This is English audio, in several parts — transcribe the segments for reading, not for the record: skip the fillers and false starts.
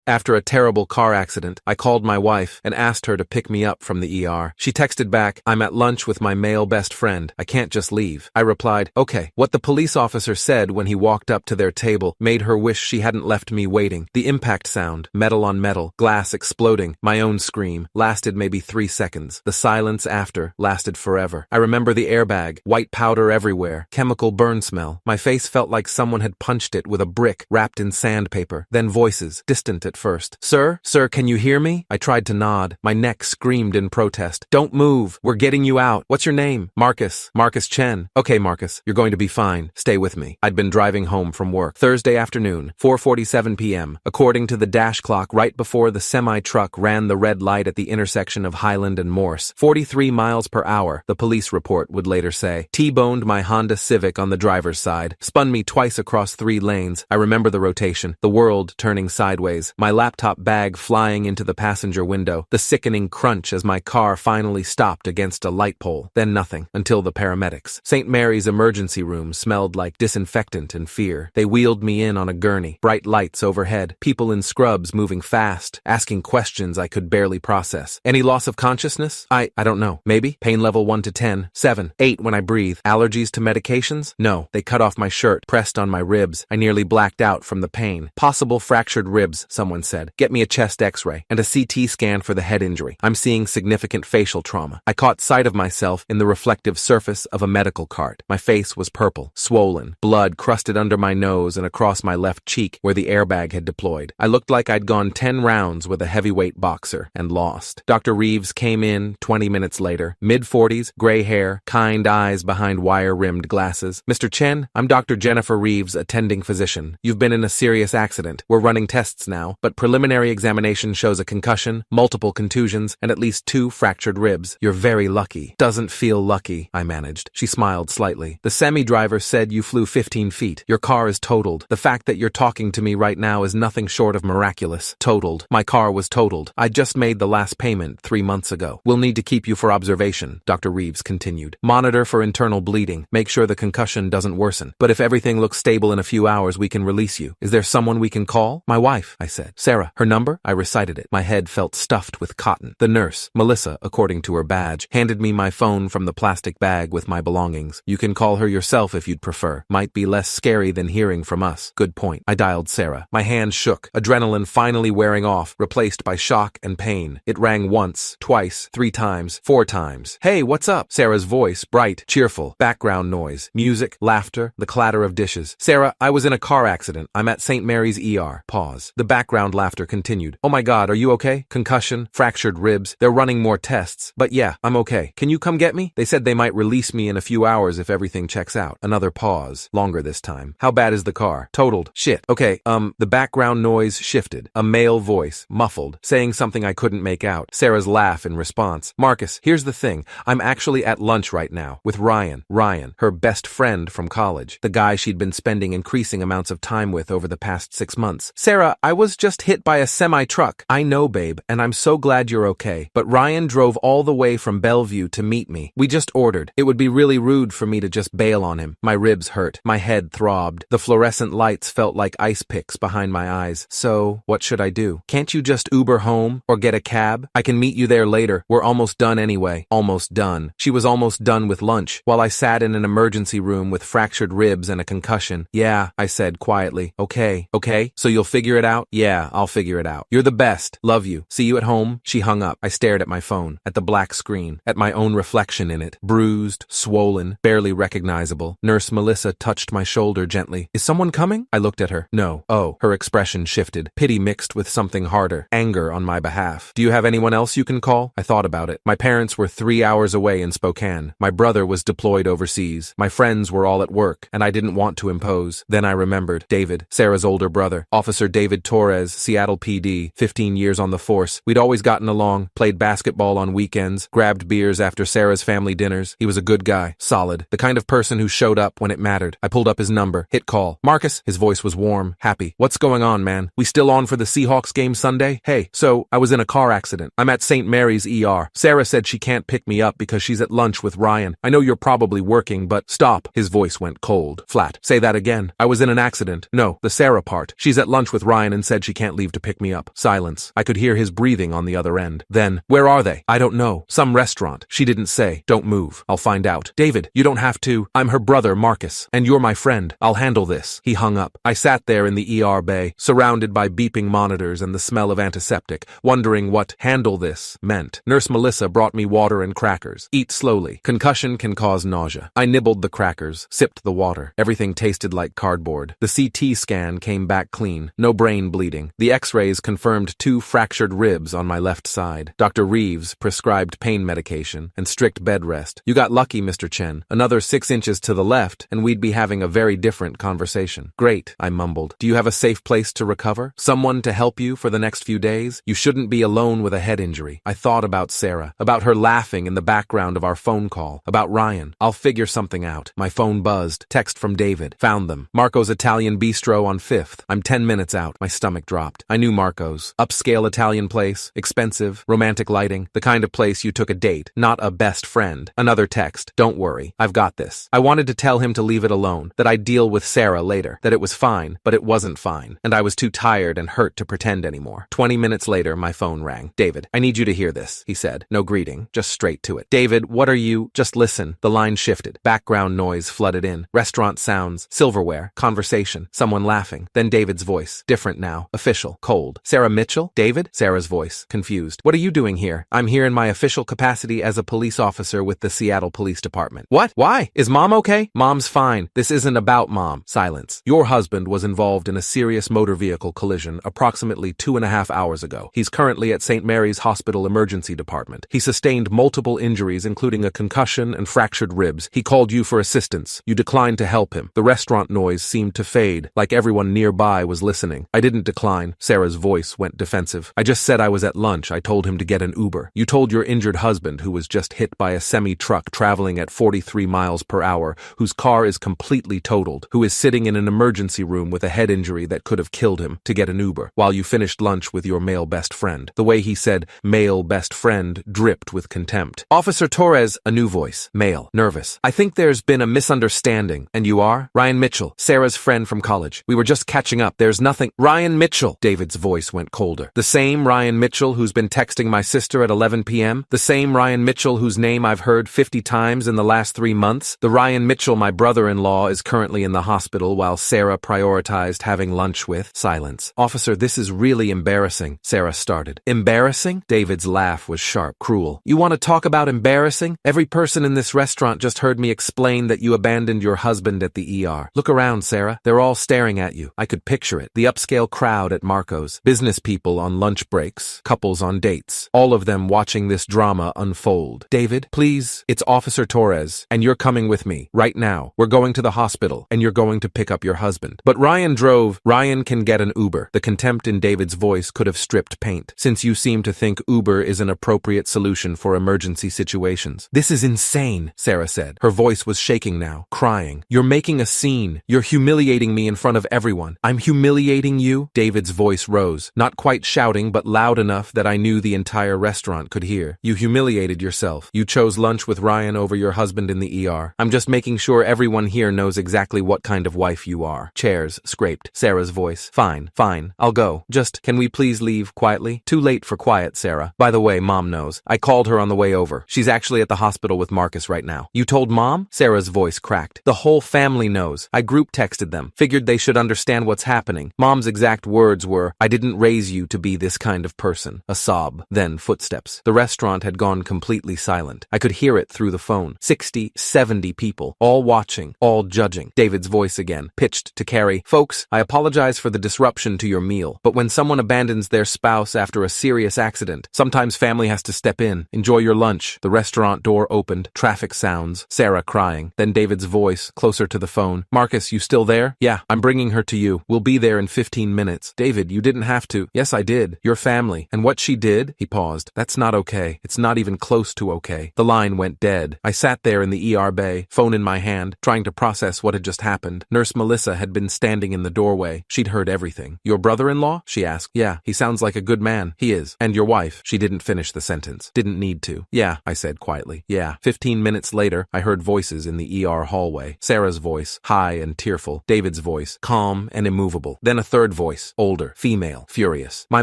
After a terrible car accident, I called my wife and asked her to pick me up from the ER. She texted back, "I'm at lunch with my male best friend. I can't just leave." I replied, "Okay." What the police officer said when he walked up to their table made her wish she hadn't left me waiting. The impact sound, metal on metal, glass exploding, my own scream, lasted maybe 3 seconds. The silence after lasted forever. I remember the airbag, white powder everywhere, chemical burn smell. My face felt like someone had punched it with a brick wrapped in sandpaper. Then voices, distant at first. "Sir? Sir, can you hear me?" I tried to nod. My neck screamed in protest. "Don't move. We're getting you out. What's your name?" "Marcus. Marcus Chen." "Okay, Marcus. You're going to be fine. Stay with me." I'd been driving home from work. Thursday afternoon, 4:47 p.m. According to the dash clock, right before the semi-truck ran the red light at the intersection of Highland and Morse. 43 miles per hour, the police report would later say. T-boned my Honda Civic on the driver's side. Spun me twice across 3 lanes. I remember the rotation. The world turning sideways. My laptop bag flying into the passenger window. The sickening crunch as my car finally stopped against a light pole. Then nothing, until the paramedics. St. Mary's emergency room smelled like disinfectant and fear. They wheeled me in on a gurney. Bright lights overhead. People in scrubs moving fast, asking questions I could barely process. Any loss of consciousness? I don't know. Maybe? Pain level 1 to 10. 7. 8 when I breathe. Allergies to medications? No. They cut off my shirt, pressed on my ribs. I nearly blacked out from the pain. Possible fractured ribs, someone said. Get me a chest x-ray and a CT scan for the head injury. I'm seeing significant facial trauma. I caught sight of myself in the reflective surface of a medical cart. My face was purple, swollen, blood crusted under my nose and across my left cheek where the airbag had deployed. I looked like I'd gone 10 rounds with a heavyweight boxer and lost. Dr. Reeves came in 20 minutes later. Mid-40s, gray hair, kind eyes behind wire-rimmed glasses. "Mr. Chen, I'm Dr. Jennifer Reeves, attending physician. You've been in a serious accident. We're running tests now, but preliminary examination shows a concussion, multiple contusions, and at least 2 fractured ribs. You're very lucky." "Doesn't feel lucky," I managed. She smiled slightly. "The semi-driver said you flew 15 feet. Your car is totaled. The fact that you're talking to me right now is nothing short of miraculous." Totaled. My car was totaled. I just made the last payment 3 months ago. "We'll need to keep you for observation," Dr. Reeves continued. "Monitor for internal bleeding. Make sure the concussion doesn't worsen. But if everything looks stable in a few hours, we can release you. Is there someone we can call?" "My wife," I said. "Sarah. Her number?" I recited it. My head felt stuffed with cotton. The nurse, Melissa, according to her badge, handed me my phone from the plastic bag with my belongings. "You can call her yourself if you'd prefer. Might be less scary than hearing from us." "Good point." I dialed Sarah. My hand shook, adrenaline finally wearing off, replaced by shock and pain. It rang once, twice, 3 times, 4 times. "Hey, what's up?" Sarah's voice, bright, cheerful. Background noise, music, laughter, the clatter of dishes. "Sarah, I was in a car accident. I'm at St. Mary's ER." Pause. The background laughter continued. "Oh my God, are you okay? Concussion, fractured ribs. They're running more tests. But yeah, I'm okay. Can you come get me? They said they might release me in a few hours if everything checks out." Another pause, longer this time. "How bad is the car?" "Totaled." "Shit. Okay, the background noise shifted. A male voice, muffled, saying something I couldn't make out. Sarah's laugh in response. "Marcus, here's the thing. I'm actually at lunch right now with Ryan. Ryan, her best friend from college. The guy she'd been spending increasing amounts of time with over the past 6 months. Sarah, I was just hit by a semi-truck." "I know, babe, and I'm so glad you're okay. But Ryan drove all the way from Bellevue to meet me. We just ordered. It would be really rude for me to just bail on him." My ribs hurt. My head throbbed. The fluorescent lights felt like ice picks behind my eyes. "So, what should I do? Can't you just Uber home or get a cab? I can meet you there later. We're almost done anyway." Almost done. She was almost done with lunch, while I sat in an emergency room with fractured ribs and a concussion. "Yeah," I said quietly. Okay, so you'll figure it out?" "Yeah, I'll figure it out. You're the best. Love you. See you at home." She hung up. I stared at my phone, at the black screen, at my own reflection in it. Bruised, swollen, barely recognizable. Nurse Melissa touched my shoulder gently. "Is someone coming?" I looked at her. "No." "Oh." Her expression shifted. Pity mixed with something harder. Anger on my behalf. "Do you have anyone else you can call?" I thought about it. My parents were 3 hours away in Spokane. My brother was deployed overseas. My friends were all at work, and I didn't want to impose. Then I remembered. David, Sarah's older brother. Officer David Torres, Seattle PD, 15 years on the force. We'd always gotten along, played basketball on weekends, grabbed beers after Sarah's family dinners. He was a good guy. Solid. The kind of person who showed up when it mattered. I pulled up his number. Hit call. "Marcus." His voice was warm, happy. "What's going on, man? We still on for the Seahawks game Sunday?" "Hey, so, I was in a car accident. I'm at St. Mary's ER. Sarah said she can't pick me up because she's at lunch with Ryan. I know you're probably working, but..." "Stop." His voice went cold, flat. "Say that again." "I was in an accident." "No, the Sarah part. She's at lunch with Ryan and said she she can't leave to pick me up. Silence. I could hear his breathing on the other end. Then, where are they? I don't know. Some restaurant. She didn't say. Don't move. I'll find out. David, you don't have to. I'm her brother, Marcus. And you're my friend. I'll handle this. He hung up. I sat there in the ER bay, surrounded by beeping monitors and the smell of antiseptic, wondering what handle this meant. Nurse Melissa brought me water and crackers. Eat slowly. Concussion can cause nausea. I nibbled the crackers, sipped the water. Everything tasted like cardboard. The CT scan came back clean. No brain bleeding. The x-rays confirmed 2 fractured ribs on my left side. Dr. Reeves prescribed pain medication and strict bed rest. You got lucky, Mr. Chen. Another 6 inches to the left, and we'd be having a very different conversation. Great, I mumbled. Do you have a safe place to recover? Someone to help you for the next few days? You shouldn't be alone with a head injury. I thought about Sarah, about her laughing in the background of our phone call, about Ryan. I'll figure something out. My phone buzzed. Text from David. Found them. Marco's Italian Bistro on 5th. I'm 10 minutes out. My stomach dropped. I knew Marco's. Upscale Italian place. Expensive. Romantic lighting. The kind of place you took a date, not a best friend. Another text. Don't worry. I've got this. I wanted to tell him to leave it alone, that I'd deal with Sarah later, that it was fine, but it wasn't fine, and I was too tired and hurt to pretend anymore. 20 minutes later, my phone rang. David, I need you to hear this, he said. No greeting, just straight to it. David, what are you? Just listen. The line shifted. Background noise flooded in. Restaurant sounds, silverware, conversation, someone laughing. Then David's voice. Different now. Official. Cold. Sarah Mitchell? David? Sarah's voice. Confused. What are you doing here? I'm here in my official capacity as a police officer with the Seattle Police Department. What? Why? Is Mom okay? Mom's fine. This isn't about Mom. Silence. Your husband was involved in a serious motor vehicle collision approximately 2.5 hours ago. He's currently at St. Mary's Hospital Emergency Department. He sustained multiple injuries, including a concussion and fractured ribs. He called you for assistance. You declined to help him. The restaurant noise seemed to fade, like everyone nearby was listening. I didn't decline. Sarah's voice went defensive. I just said I was at lunch. I told him to get an Uber. You told your injured husband, who was just hit by a semi-truck traveling at 43 miles per hour, whose car is completely totaled, who is sitting in an emergency room with a head injury that could have killed him, to get an Uber, while you finished lunch with your male best friend. The way he said male best friend dripped with contempt. Officer Torres, a new voice. Male. Nervous. I think there's been a misunderstanding. And you are? Ryan Mitchell, Sarah's friend from college. We were just catching up. There's nothing. Ryan Mitchell. David's voice went colder. The same Ryan Mitchell who's been texting my sister at 11 p.m.? The same Ryan Mitchell whose name I've heard 50 times in the last 3 months? The Ryan Mitchell my brother-in-law is currently in the hospital while Sarah prioritized having lunch with. Silence. Officer, this is really embarrassing, Sarah started. Embarrassing? David's laugh was sharp, cruel. You want to talk about embarrassing? Every person in this restaurant just heard me explain that you abandoned your husband at the ER. Look around, Sarah. They're all staring at you. I could picture it. The upscale crowd at Marco's. Business people on lunch breaks. Couples on dates. All of them watching this drama unfold. David, please. It's Officer Torres, and you're coming with me. Right now. We're going to the hospital, and you're going to pick up your husband. But Ryan drove. Ryan can get an Uber. The contempt in David's voice could have stripped paint, since you seem to think Uber is an appropriate solution for emergency situations. This is insane, Sarah said. Her voice was shaking now, crying. You're making a scene. You're humiliating me in front of everyone. I'm humiliating you? David's voice rose, not quite shouting, but loud enough that I knew the entire restaurant could hear. You humiliated yourself. You chose lunch with Ryan over your husband in the ER. I'm just making sure everyone here knows exactly what kind of wife you are. Chairs scraped. Sarah's voice. Fine, fine. I'll go. Just, can we please leave quietly? Too late for quiet, Sarah. By the way, Mom knows. I called her on the way over. She's actually at the hospital with Marcus right now. You told Mom? Sarah's voice cracked. The whole family knows. I group texted them. Figured they should understand what's happening. Mom's exact words were, I didn't raise you to be this kind of person. A sob. Then footsteps. The restaurant had gone completely silent. I could hear it through the phone. 60, 70 people. All watching. All judging. David's voice again. Pitched to Carrie. Folks, I apologize for the disruption to your meal. But when someone abandons their spouse after a serious accident, sometimes family has to step in. Enjoy your lunch. The restaurant door opened. Traffic sounds. Sarah crying. Then David's voice, closer to the phone. Marcus, you still there? Yeah, I'm bringing her to you. We'll be there in 15 minutes. David, you didn't have to. Yes, I did. Your family. And what she did? He paused. That's not okay. It's not even close to okay. The line went dead. I sat there in the ER bay, phone in my hand, trying to process what had just happened. Nurse Melissa had been standing in the doorway. She'd heard everything. Your brother-in-law? She asked. Yeah, he sounds like a good man. He is. And your wife? She didn't finish the sentence. Didn't need to. Yeah, I said quietly. Yeah. 15 minutes later, I heard voices in the ER hallway. Sarah's voice, high and tearful. David's voice, calm and immovable. Then a third voice, older, female, furious. My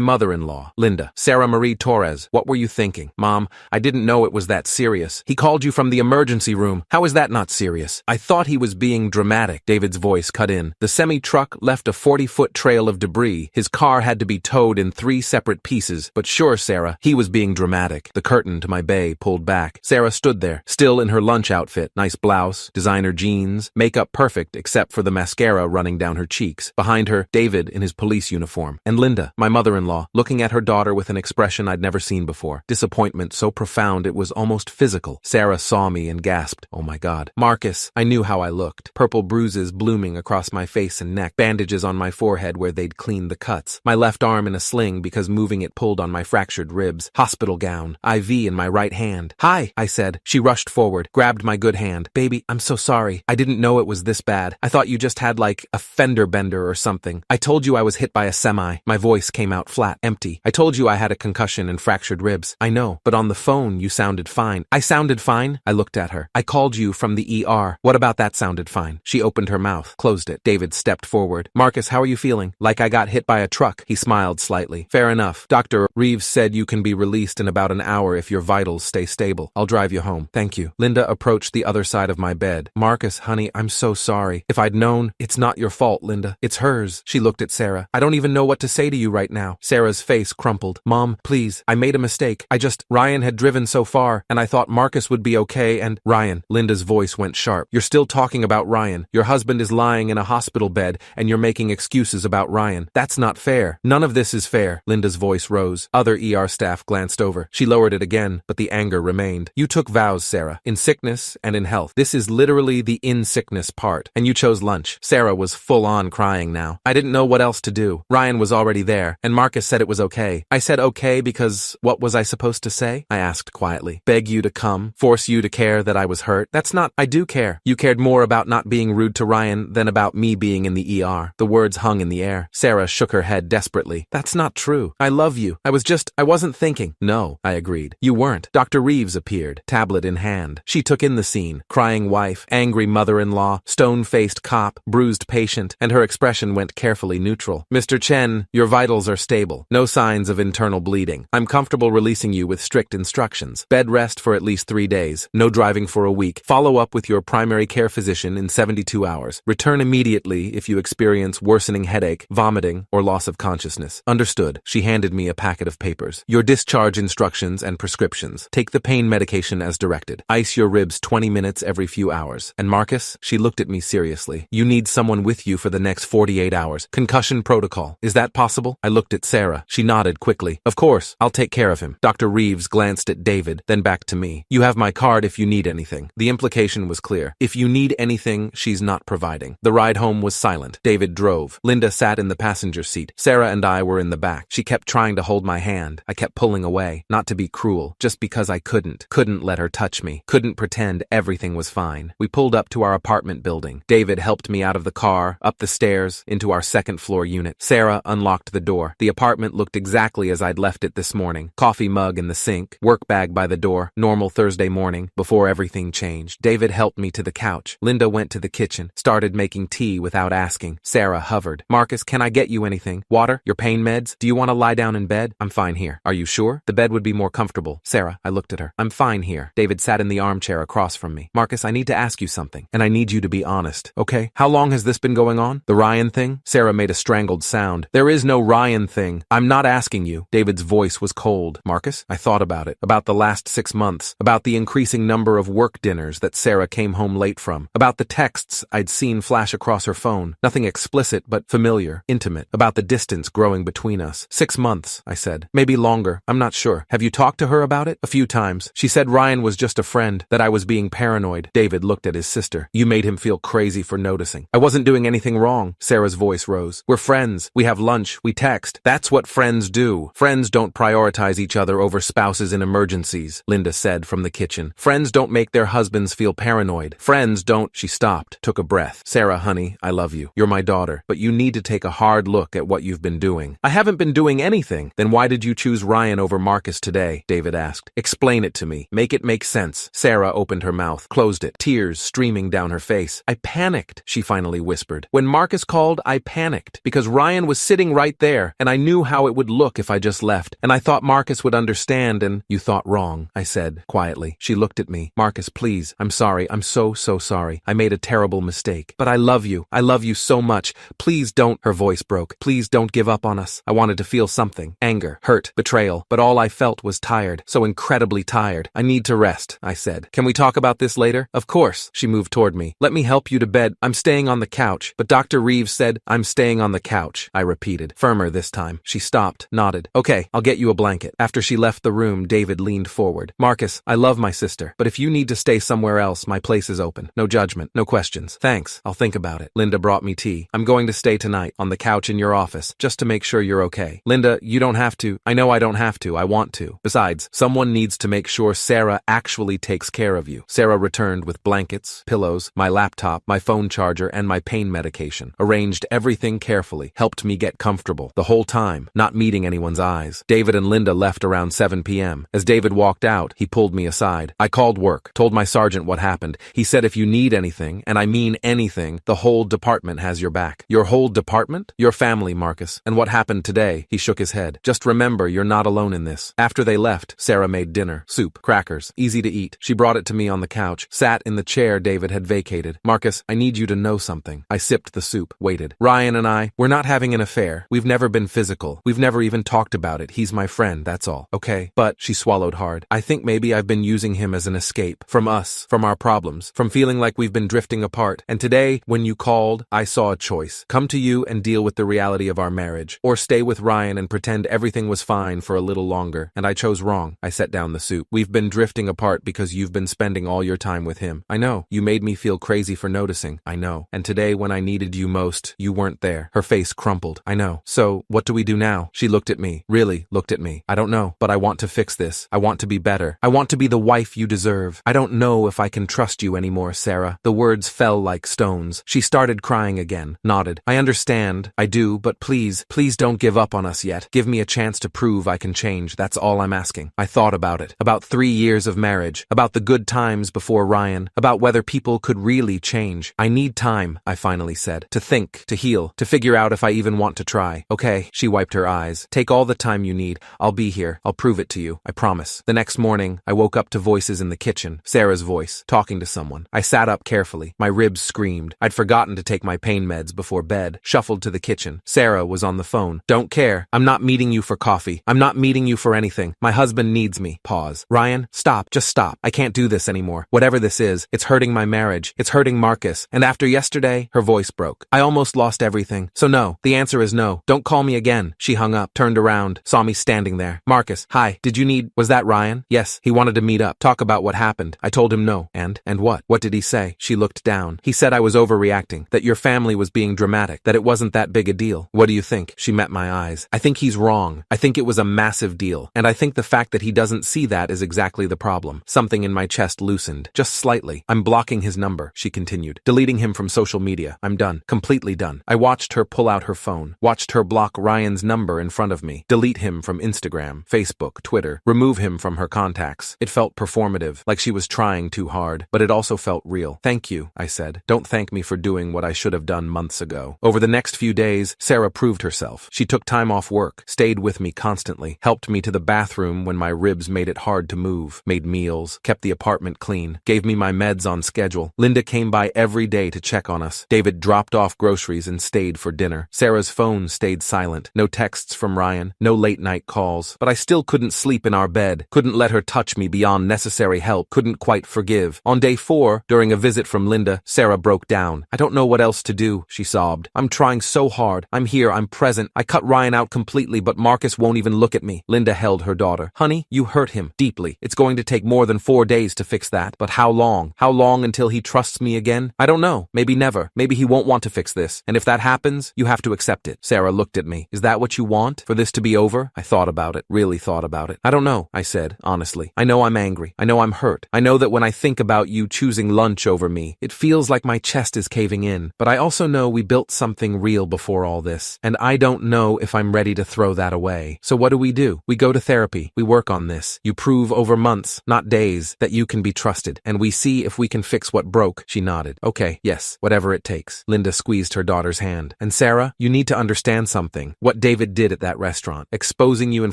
mother-in-law, Linda. Sarah Marie Torres, what were you thinking? Mom, I didn't know it was that serious. He called you from the emergency room. How is that not serious? I thought he was being dramatic. David's voice cut in. The semi-truck left a 40-foot trail of debris. His car had to be towed in 3 separate pieces. But sure, Sarah, he was being dramatic. The curtain to my bay pulled back. Sarah stood there, still in her lunch outfit. Nice blouse, designer jeans, makeup perfect except for the mascara running down her cheeks. Behind her, David in his police uniform. And Linda, my mother-in-law, looking at her daughter with an expression I'd never seen before. Disappointment so profound it was almost physical. Sarah saw me and gasped, "Oh my God." Marcus, I knew how I looked. Purple bruises blooming across my face and neck, bandages on my forehead where they'd cleaned the cuts, my left arm in a sling because moving it pulled on my fractured ribs, hospital gown, IV in my right hand. "Hi," I said. She rushed forward, grabbed my good hand. "Baby, I'm so sorry. I didn't know it was this bad. I thought you just had like a fender bender or something. I told you I was hit by a semi." My voice came out flat, empty. "I told you I had a concussion and fractured ribs. I know, but on the phone you sounded fine." "I sounded fine?" I looked at her. "I called you from the ER. What about that sounded fine?" She opened her mouth, closed it. David stepped forward. "Marcus, how are you feeling?" "Like I got hit by a truck." He smiled slightly. "Fair enough. Dr. Reeves said you can be released in about an hour if your vitals stay stable. I'll drive you home." "Thank you." Linda approached the other side of my bed. "Marcus, honey, I'm so sorry. If I'd known..." "It's not your fault, Linda. It's hers." She looked at Sarah. "I don't even know what to say to you right now." Sarah's face crumpled. "Mom, please, I made a mistake. Ryan had driven so far, and I thought Marcus would be okay and..." "Ryan." Linda's voice went sharp. "You're still talking about Ryan. Your husband is lying in a hospital bed, and you're making excuses about Ryan. That's not fair. None of this is fair." Linda's voice rose. Other ER staff glanced over. She lowered it again, but the anger remained. "You took vows, Sarah, in sickness and in health. This is literally the in sickness part, and you chose lunch." Sarah was full on crying now. "I didn't know what else to do. Ryan was already there, and Marcus said it was okay. I said okay because what was I supposed to say?" I asked quietly. "Beg you to come? Force you to care that I was hurt? That's not..." "I do care. You cared more about not being rude to Ryan than about me being in the ER." The words hung in the air. Sarah shook her head desperately. "That's not true. I love you. I wasn't thinking." "No," I agreed. "You weren't." Dr. Reeves appeared, tablet in hand. She took in the scene. Crying wife, angry mother-in-law, stone-faced cop, bruised patient, and her expression went carefully neutral. "Mr. Chen, your vitals are stable. No signs of internal bleeding. I'm comfortable releasing you with strict instructions. Bed rest for at least 3 days. No driving for a week. Follow up with your primary care physician in 72 hours. Return immediately if you experience worsening headache, vomiting, or loss of consciousness." "Understood." She handed me a packet of papers. "Your discharge instructions and prescriptions. Take the pain medication as directed. Ice your ribs 20 minutes every few hours. And Marcus," she looked at me seriously, "you need someone with you for the next 48 hours. Concussion protocol. Is that possible?" I looked at Sarah. She nodded quickly. "Of course, I'll take care of him." Dr. Reeves glanced at David, then back to me. "You have my card if you need anything." The implication was clear. If you need anything, she's not providing. The ride home was silent. David drove. Linda sat in the passenger seat. Sarah and I were in the back. She kept trying to hold my hand. I kept pulling away, not to be cruel, just because I couldn't let her touch me, couldn't pretend everything was fine. We pulled up to our apartment building. David helped me out of the car, up the stairs, into our second-floor unit. Sarah unlocked the door. The apartment looked exactly as I'd left it this morning. Coffee mug in the sink, work bag by the door, normal Thursday morning, before everything changed. David helped me to the couch. Linda went to the kitchen, started making tea without asking. Sarah hovered. "Marcus, can I get you anything? Water? Your pain meds? Do you want to lie down in bed?" "I'm fine here." "Are you sure? The bed would be more comfortable." "Sarah," I looked at her. "I'm fine here." David sat in the armchair across from me. "Marcus, I need to ask you something, and I need you to be honest, okay? How long has this been going on? The Ryan thing?" Sarah made a strangled sound. "There is no Ryan thing. I'm not asking you." David's voice was cold. "Marcus, I thought about it. About the last 6 months. About the increasing number of work dinners that Sarah came home late from. About the texts I'd seen flash across her phone. Nothing explicit, but familiar, intimate. About the distance growing between us. 6 months," I said. "Maybe longer. I'm not sure. Have you talked to her about it?" "A few times. She said Ryan was just a friend, that I was being paranoid." David looked at his sister. "You made him feel crazy for noticing." "I wasn't doing anything wrong." Sarah's voice rose. "We're friends. We have lunch. We text. That's what friends do. Friends don't prioritize each other over spouses in emergencies," Linda said from the kitchen. "Friends don't make their husbands feel paranoid. Friends don't..." She stopped, took a breath. "Sarah, honey, I love you. You're my daughter, but you need to take a hard look at what you've been doing." "I haven't been doing anything." "Then why did you choose Ryan over Marcus today?" David asked. "Explain it to me. Make it make sense." Sarah opened her mouth, closed it, tears streaming down her face. "I panicked," she finally whispered. "When Marcus called, I panicked, because Ryan Ryan was sitting right there, and I knew how it would look if I just left, and I thought Marcus would understand and— You thought wrong, I said, quietly. She looked at me. Marcus, please, I'm sorry, I'm so sorry. I made a terrible mistake. But I love you so much. Please don't— Her voice broke. Please don't give up on us. I wanted to feel something. Anger, hurt, betrayal, but all I felt was tired, so incredibly tired. I need to rest, I said. Can we talk about this later? Of course. She moved toward me. Let me help you to bed. I'm staying on the couch. But Dr. Reeves said— I'm staying on the couch, I repeated, firmer this time. She stopped, nodded. Okay, I'll get you a blanket. After she left the room, David leaned forward. Marcus, I love my sister, but if you need to stay somewhere else, my place is open. No judgment, no questions. Thanks, I'll think about it. Linda brought me tea. I'm going to stay tonight, on the couch in your office, just to make sure you're okay. Linda, you don't have to. I know I don't have to. I want to. Besides, someone needs to make sure Sarah actually takes care of you. Sarah returned with blankets, pillows, my laptop, my phone charger, and my pain medication. Arranged everything carefully, helped me get comfortable. The whole time, not meeting anyone's eyes. David and Linda left around 7 p.m. As David walked out, he pulled me aside. I called work, told my sergeant what happened. He said if you need anything, and I mean anything, the whole department has your back. Your whole department? Your family, Marcus. And what happened today? He shook his head. Just remember, you're not alone in this. After they left, Sarah made dinner. Soup, crackers, easy to eat. She brought it to me on the couch, sat in the chair David had vacated. Marcus, I need you to know something. I sipped the soup, waited. Ryan and I, we're not having an affair. We've never been physical. We've never even talked about it. He's my friend, that's all. Okay? But, she swallowed hard, I think maybe I've been using him as an escape. From us, from our problems, from feeling like we've been drifting apart. And today, when you called, I saw a choice. Come to you and deal with the reality of our marriage. Or stay with Ryan and pretend everything was fine for a little longer. And I chose wrong. I set down the soup. We've been drifting apart because you've been spending all your time with him. I know. You made me feel crazy for noticing. I know. And today, when I needed you most, you weren't there. Her face crumpled. I know. So, what do we do now? She looked at me. Really looked at me. I don't know, but I want to fix this. I want to be better. I want to be the wife you deserve. I don't know if I can trust you anymore, Sarah. The words fell like stones. She started crying again, nodded. I understand. I do, but please don't give up on us yet. Give me a chance to prove I can change. That's all I'm asking. I thought about it. About 3 years of marriage. About the good times before Ryan. About whether people could really change. I need time, I finally said. To think, to heal, to figure out if I even want to try. Okay, she wiped her eyes. Take all the time you need. I'll be here. I'll prove it to you. I promise. The next morning, I woke up to voices in the kitchen. Sarah's voice, talking to someone. I sat up carefully. My ribs screamed. I'd forgotten to take my pain meds before bed. Shuffled to the kitchen. Sarah was on the phone. Don't care. I'm not meeting you for coffee. I'm not meeting you for anything. My husband needs me. Pause. Ryan, stop. Just stop. I can't do this anymore. Whatever this is, it's hurting my marriage. It's hurting Marcus. And after yesterday, her voice broke. I almost lost everything. So no. The answer is no. Don't call me again. She hung up, turned around, saw me standing there. Marcus, hi. Did you need— Was that Ryan? Yes. He wanted to meet up. Talk about what happened. I told him no. And what? What did he say? She looked down. He said I was overreacting. That your family was being dramatic. That it wasn't that big a deal. What do you think? She met my eyes. I think he's wrong. I think it was a massive deal. And I think the fact that he doesn't see that is exactly the problem. Something in my chest loosened. Just slightly. I'm blocking his number, she continued. Deleting him from social media. I'm done. Completely done. I watched her pull out her phone. Watched her block Ryan's number in front of me. Delete him from Instagram, Facebook, Twitter. Remove him from her contacts. It felt performative, like she was trying too hard, but it also felt real. Thank you, I said. Don't thank me for doing what I should have done months ago. Over the next few days, Sarah proved herself. She took time off work, stayed with me constantly, helped me to the bathroom when my ribs made it hard to move, made meals, kept the apartment clean, gave me my meds on schedule. Linda came by every day to check on us. David dropped off groceries and stayed for dinner. Sarah's phone stayed silent. No texts from Ryan, no late night calls. But I still couldn't sleep in our bed, couldn't let her touch me beyond necessary help, couldn't quite forgive. On day 4, during a visit from Linda, Sarah broke down. I don't know what else to do, she sobbed. I'm trying so hard. I'm here, I'm present. I cut Ryan out completely, but Marcus won't even look at me. Linda held her daughter. Honey, you hurt him deeply. It's going to take more than 4 days to fix that. But how long? How long until he trusts me again? I don't know. Maybe never. Maybe he won't want to fix this. And if that happens, you have to accept it. Sarah looked at me. Is that what you want? For this to be over? I thought about it. Really thought about it. I don't know, I said, honestly. I know I'm angry. I know I'm hurt. I know that when I think about you choosing lunch over me, it feels like my chest is caving in. But I also know we built something real before all this. And I don't know if I'm ready to throw that away. So what do? We go to therapy. We work on this. You prove over months, not days, that you can be trusted. And we see if we can fix what broke. She nodded. Okay, yes, whatever it takes. Linda squeezed her daughter's hand. And Sarah, Sarah, you need to understand something. What David did at that restaurant, exposing you in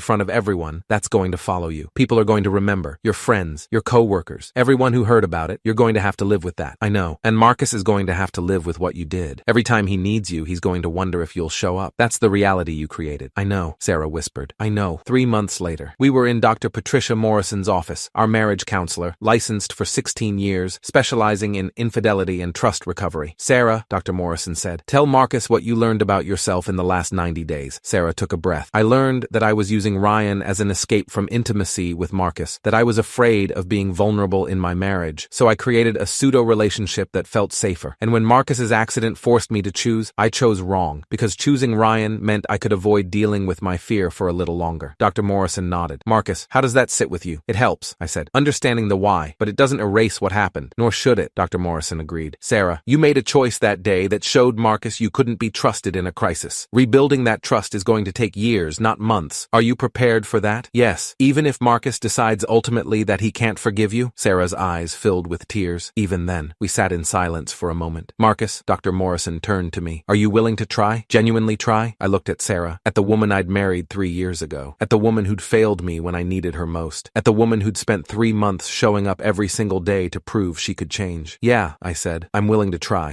front of everyone, that's going to follow you. People are going to remember. Your friends, your co-workers, everyone who heard about it, you're going to have to live with that. I know. And Marcus is going to have to live with what you did. Every time he needs you, he's going to wonder if you'll show up. That's the reality you created. I know, Sarah whispered. I know. 3 months later, we were in Dr. Patricia Morrison's office, our marriage counselor, licensed for 16 years, specializing in infidelity and trust recovery. Sarah, Dr. Morrison said, tell Marcus what you learned about yourself in the last 90 days. Sarah took a breath. I learned that I was using Ryan as an escape from intimacy with Marcus, that I was afraid of being vulnerable in my marriage, so I created a pseudo-relationship that felt safer. And when Marcus's accident forced me to choose, I chose wrong, because choosing Ryan meant I could avoid dealing with my fear for a little longer. Dr. Morrison nodded. Marcus, how does that sit with you? It helps, I said, understanding the why, but it doesn't erase what happened, nor should it, Dr. Morrison agreed. Sarah, you made a choice that day that showed Marcus you couldn't be trusted in a crisis. Rebuilding that trust is going to take years, not months. Are you prepared for that? Yes. Even if Marcus decides ultimately that he can't forgive you? Sarah's eyes filled with tears. Even then, we sat in silence for a moment. Marcus, Dr. Morrison turned to me. Are you willing to try? Genuinely try? I looked at Sarah, at the woman I'd married 3 years ago, at the woman who'd failed me when I needed her most, at the woman who'd spent 3 months showing up every single day to prove she could change. Yeah, I said, I'm willing to try.